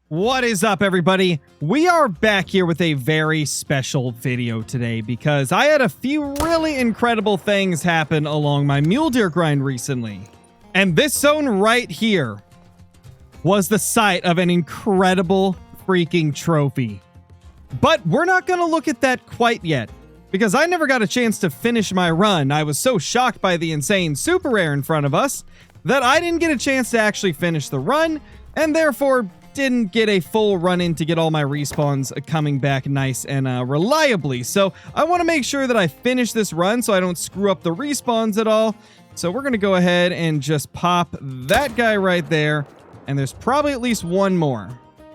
What is up, everybody? We are back here with a very special video today because I had a few really incredible things happen along my mule deer grind recently. And this zone right here was the site of an incredible freaking trophy. But we're not going to look at that quite yet because I never got a chance to finish my run. I was so shocked by the insane super rare in front of us that I didn't get a chance to actually finish the run, and therefore didn't get a full run in to get all my respawns coming back nice and reliably. So I want to make sure that I finish this run so I don't screw up the respawns at all. So we're going to go ahead and just pop that guy right there. And there's probably at least one more.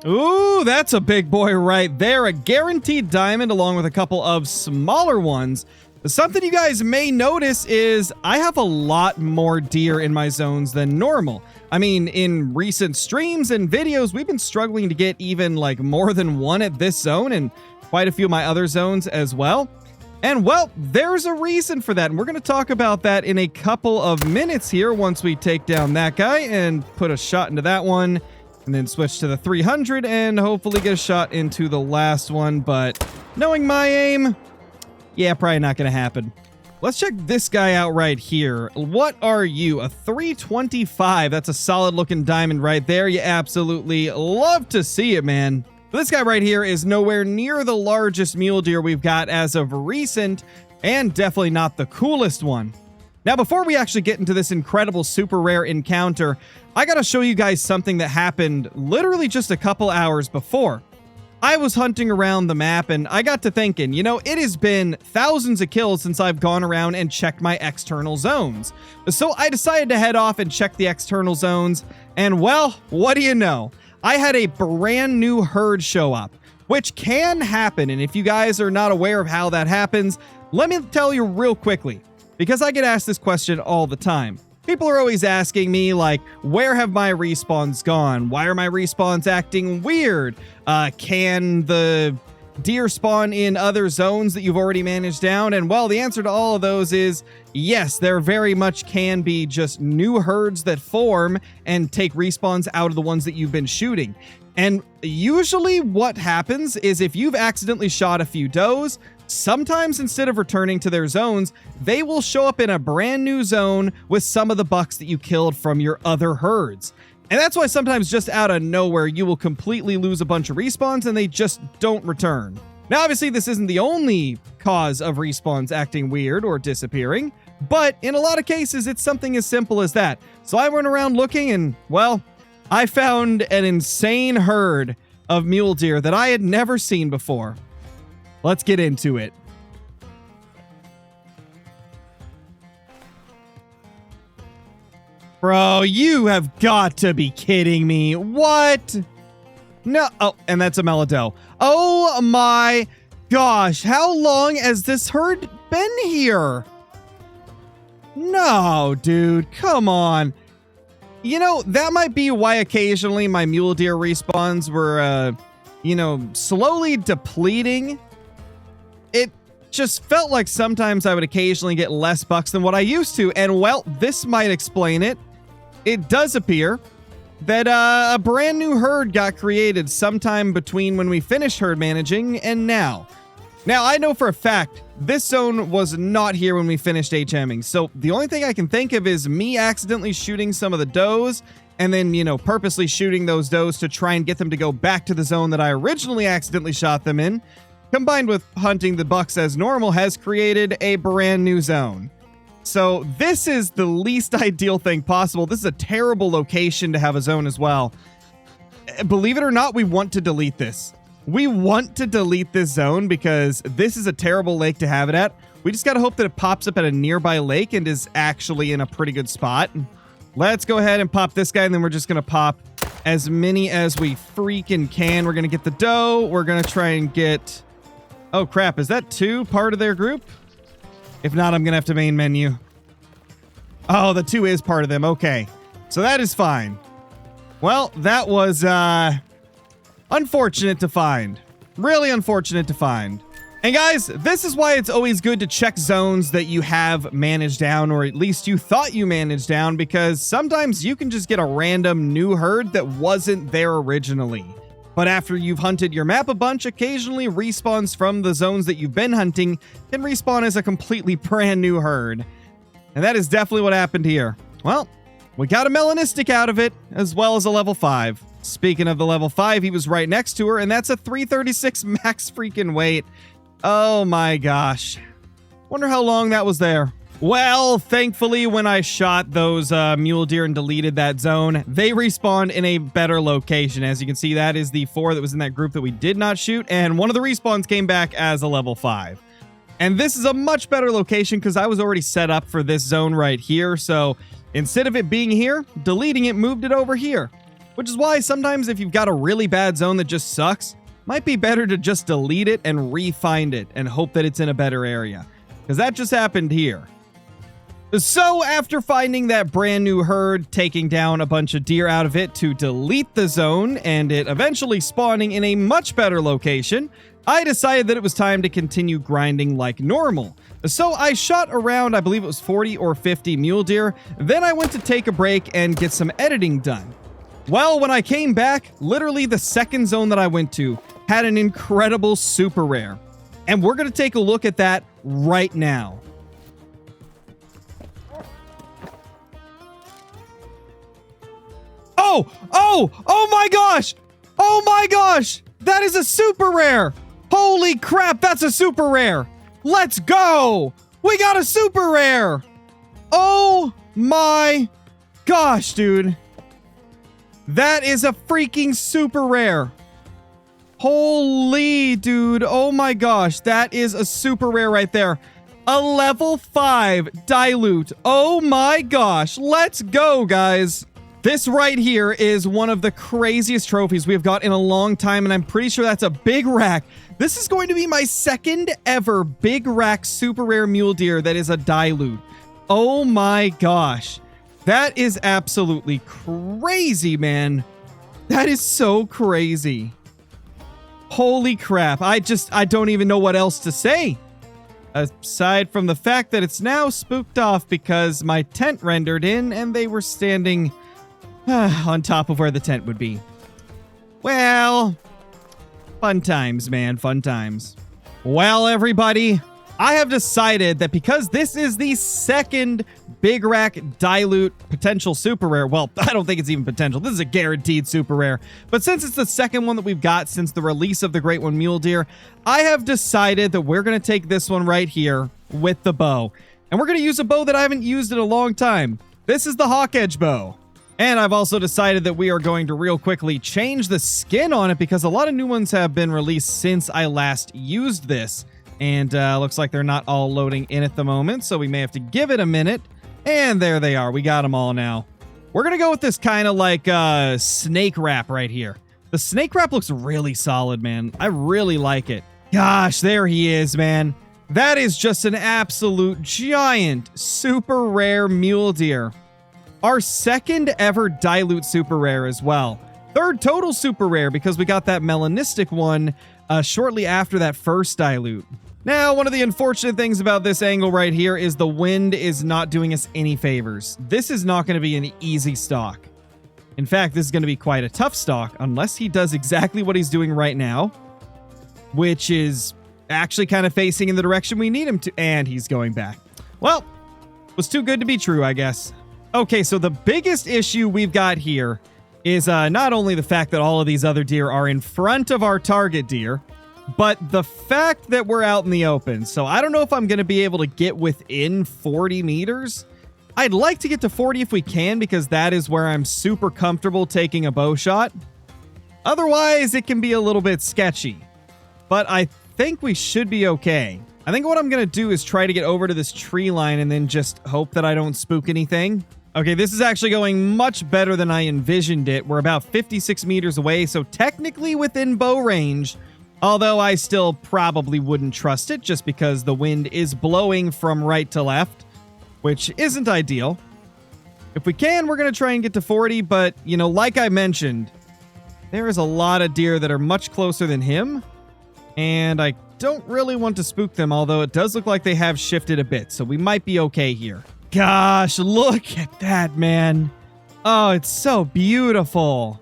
Ooh, that's a big boy right there. A guaranteed diamond along with a couple of smaller ones. Something you guys may notice is I have a lot more deer in my zones than normal. I mean, in recent streams and videos, we've been struggling to get even like more than one at this zone and quite a few of my other zones as well. And well, there's a reason for that. And we're going to talk about that in a couple of minutes here once we take down that guy and put a shot into that one and then switch to the 300 and hopefully get a shot into the last one. But knowing my aim, yeah, probably not going to happen. Let's check this guy out right here. What are you? A 325. That's a solid looking diamond right there. You absolutely love to see it, man. This guy right here is nowhere near the largest mule deer we've got as of recent, and definitely not the coolest one. Now, before we actually get into this incredible super rare encounter, I gotta show you guys something that happened literally just a couple hours before. I was hunting around the map and I got to thinking, you know, it has been thousands of kills since I've gone around and checked my external zones. So I decided to head off and check the external zones. And well, what do you know? I had a brand new herd show up, which can happen. And if you guys are not aware of how that happens, let me tell you real quickly, because I get asked this question all the time. People are always asking me, like, where have my respawns gone? Why are my respawns acting weird? Can the deer spawn in other zones that you've already managed down? And well, the answer to all of those is yes, there very much can be just new herds that form and take respawns out of the ones that you've been shooting. And usually what happens is if you've accidentally shot a few does, sometimes instead of returning to their zones, they will show up in a brand new zone with some of the bucks that you killed from your other herds. And that's why sometimes just out of nowhere, you will completely lose a bunch of respawns and they just don't return. Now, obviously, this isn't the only cause of respawns acting weird or disappearing, but in a lot of cases, it's something as simple as that. So I went around looking and, well, I found an insane herd of mule deer that I had never seen before. Let's get into it. Bro, you have got to be kidding me. What? No. Oh, and that's a mellow. Oh my gosh. How long has this herd been here? No, dude. Come on. You know, that might be why occasionally my mule deer respawns were, you know, slowly depleting. It just felt like sometimes I would occasionally get less bucks than what I used to. And well, this might explain it. It does appear that a brand new herd got created sometime between when we finished herd managing and now. Now, I know for a fact this zone was not here when we finished HMing. So the only thing I can think of is me accidentally shooting some of the does and then, you know, purposely shooting those does to try and get them to go back to the zone that I originally accidentally shot them in. Combined with hunting the bucks as normal has created a brand new zone. So this is the least ideal thing possible. This is a terrible location to have a zone as well. Believe it or not, we want to delete this. We want to delete this zone because this is a terrible lake to have it at. We just got to hope that it pops up at a nearby lake and is actually in a pretty good spot. Let's go ahead and pop this guy, and then we're just going to pop as many as we freaking can. We're going to get the doe. We're going to try and get... Oh, crap. Is that 2 part of their group? If not, I'm going to have to main menu. Oh, the 2 is part of them. Okay. So that is fine. Well, that was unfortunate to find. Really unfortunate to find. And guys, this is why it's always good to check zones that you have managed down, or at least you thought you managed down, because sometimes you can just get a random new herd that wasn't there originally. But after you've hunted your map a bunch, occasionally respawns from the zones that you've been hunting can respawn as a completely brand new herd. And that is definitely what happened here. Well, we got a melanistic out of it, as well as a level 5. Speaking of the level 5, he was right next to her, and that's a 336 max freaking weight. Oh my gosh. Wonder how long that was there. Well, thankfully, when I shot those mule deer and deleted that zone, they respawned in a better location. As you can see, that is the 4 that was in that group that we did not shoot, and one of the respawns came back as a level 5. And this is a much better location because I was already set up for this zone right here, so instead of it being here, deleting it moved it over here. Which is why sometimes if you've got a really bad zone that just sucks, might be better to just delete it and re-find it and hope that it's in a better area. Because that just happened here. So after finding that brand new herd, taking down a bunch of deer out of it to delete the zone, and it eventually spawning in a much better location, I decided that it was time to continue grinding like normal. So I shot around, I believe it was 40 or 50 mule deer, then I went to take a break and get some editing done. Well, when I came back, literally the second zone that I went to had an incredible super rare. And we're going to take a look at that right now. Oh my gosh! Oh my gosh! That is a super rare! Holy crap, that's a super rare! Let's go! We got a super rare! Oh my gosh, dude. That is a freaking super rare. Holy dude, oh my gosh, that is a super rare right there. A level 5 dilute. Oh my gosh, let's go, guys. This right here is one of the craziest trophies we've got in a long time, and I'm pretty sure that's a big rack. This is going to be my second ever big rack super rare mule deer that is a dilute. Oh my gosh. That is absolutely crazy, man. That is so crazy. Holy crap. I don't even know what else to say. Aside from the fact that it's now spooked off because my tent rendered in and they were standing on top of where the tent would be. Well, fun times, man. Fun times. Well, everybody, I have decided that because this is the second big rack dilute potential super rare. Well, I don't think it's even potential. This is a guaranteed super rare. But since it's the second one that we've got since the release of the Great One Mule Deer, I have decided that we're going to take this one right here with the bow. And we're going to use a bow that I haven't used in a long time. This is the Hawk Edge bow. And I've also decided that we are going to real quickly change the skin on it because a lot of new ones have been released since I last used this. And looks like they're not all loading in at the moment, so we may have to give it a minute. And there they are. We got them all now. We're going to go with this kind of like snake wrap right here. The snake wrap looks really solid, man. I really like it. Gosh, there he is, man. That is just an absolute giant super rare mule deer. Our second ever dilute super rare as well. Third total super rare because we got that melanistic one shortly after that first dilute. Now, one of the unfortunate things about this angle right here is the wind is not doing us any favors. This is not going to be an easy stock. In fact, this is going to be quite a tough stock unless he does exactly what he's doing right now, which is actually kind of facing in the direction we need him to, and he's going back. Well, it was too good to be true, I guess. Okay, so the biggest issue we've got here is not only the fact that all of these other deer are in front of our target deer, but the fact that we're out in the open. So I don't know if I'm going to be able to get within 40 meters. I'd like to get to 40 if we can, because that is where I'm super comfortable taking a bow shot. Otherwise, it can be a little bit sketchy. But I think we should be okay. I think what I'm going to do is try to get over to this tree line and then just hope that I don't spook anything. Okay, this is actually going much better than I envisioned it. We're about 56 meters away, so technically within bow range, although I still probably wouldn't trust it just because the wind is blowing from right to left, which isn't ideal. If we can, we're going to try and get to 40, but, you know, like I mentioned, there is a lot of deer that are much closer than him, and I don't really want to spook them, although it does look like they have shifted a bit, so we might be okay here. Gosh, look at that, man. Oh, it's so beautiful.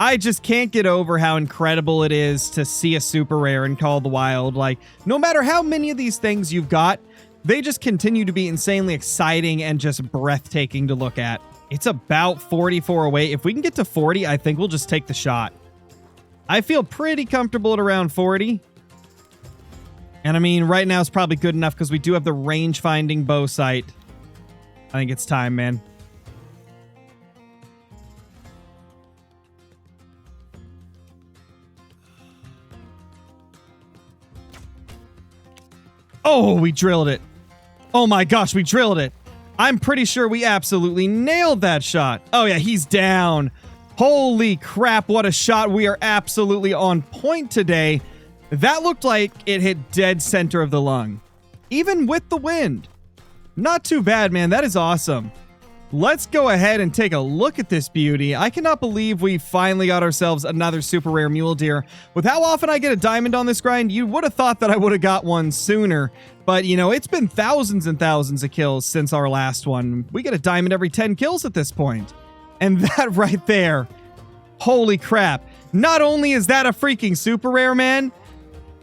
I just can't get over how incredible it is to see a super rare in Call of the Wild. Like, no matter how many of these things you've got, they just continue to be insanely exciting and just breathtaking to look at. It's about 44 away. If we can get to 40, I think we'll just take the shot. I feel pretty comfortable at around 40. And I mean, right now is probably good enough because we do have the range-finding bow sight. I think it's time, man. Oh, we drilled it. Oh my gosh, we drilled it. I'm pretty sure we absolutely nailed that shot. Oh yeah, he's down. Holy crap, what a shot. We are absolutely on point today. That looked like it hit dead center of the lung. Even with the wind. Not too bad, man. That is awesome. Let's go ahead and take a look at this beauty. I cannot believe we finally got ourselves another super rare mule deer. With how often I get a diamond on this grind, you would have thought that I would have got one sooner. But, you know, it's been thousands and thousands of kills since our last one. We get a diamond every 10 kills at this point. And that right there, holy crap. Not only is that a freaking super rare, man,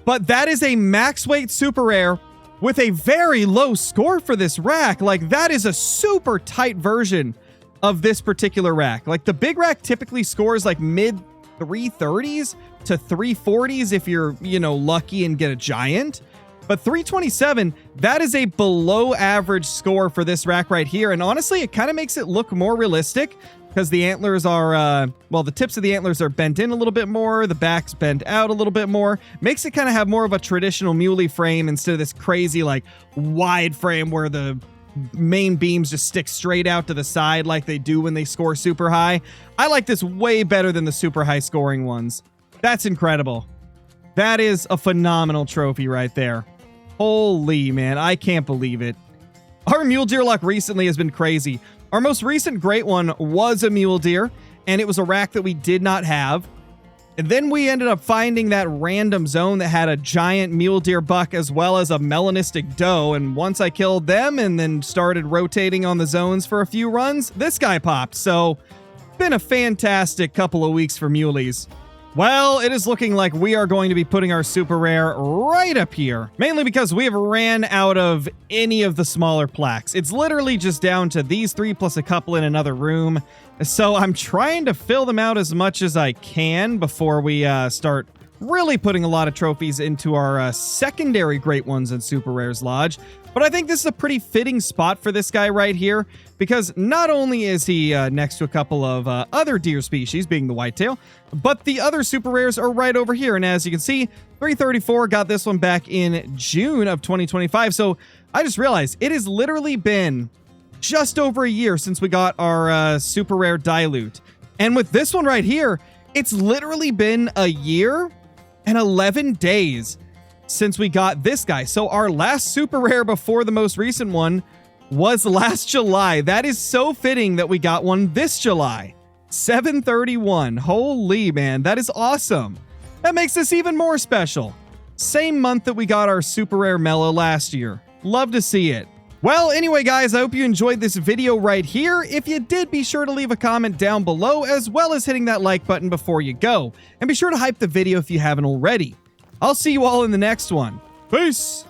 but that is a max weight super rare with a very low score for this rack. Like, that is a super tight version of this particular rack. Like, the big rack typically scores like mid 330s to 340s if you're, you know, lucky and get a giant. But 327, that is a below average score for this rack right here. And honestly, it kind of makes it look more realistic because the antlers are, well, the tips of the antlers are bent in a little bit more. The back's bent out a little bit more. Makes it kind of have more of a traditional muley frame instead of this crazy, like, wide frame where the main beams just stick straight out to the side like they do when they score super high. I like this way better than the super high scoring ones. That's incredible. That is a phenomenal trophy right there. Holy man, I can't believe it. Our mule deer luck recently has been crazy. Our most recent great one was a mule deer, and it was a rack that we did not have. And then we ended up finding that random zone that had a giant mule deer buck as well as a melanistic doe. And once I killed them and then started rotating on the zones for a few runs, this guy popped. So, been a fantastic couple of weeks for muleys. Well, it is looking like we are going to be putting our super rare right up here, mainly because we have ran out of any of the smaller plaques. It's literally just down to these three plus a couple in another room. So I'm trying to fill them out as much as I can before we start really putting a lot of trophies into our secondary great ones in Super Rares Lodge. But I think this is a pretty fitting spot for this guy right here, because not only is he next to a couple of other deer species, being the whitetail, but the other super rares are right over here. And as you can see, 334 got this one back in June of 2025. So I just realized it has literally been just over a year since we got our super rare Dilute. And with this one right here, it's literally been a year and 11 days since we got this guy. So our last super rare before the most recent one was last July. That is so fitting that we got one this July. 7/31. Holy man, that is awesome. That makes this even more special. Same month that we got our super rare Mellow last year. Love to see it. Well, anyway, guys, I hope you enjoyed this video right here. If you did, be sure to leave a comment down below, as well as hitting that like button before you go. And be sure to hype the video if you haven't already. I'll see you all in the next one. Peace!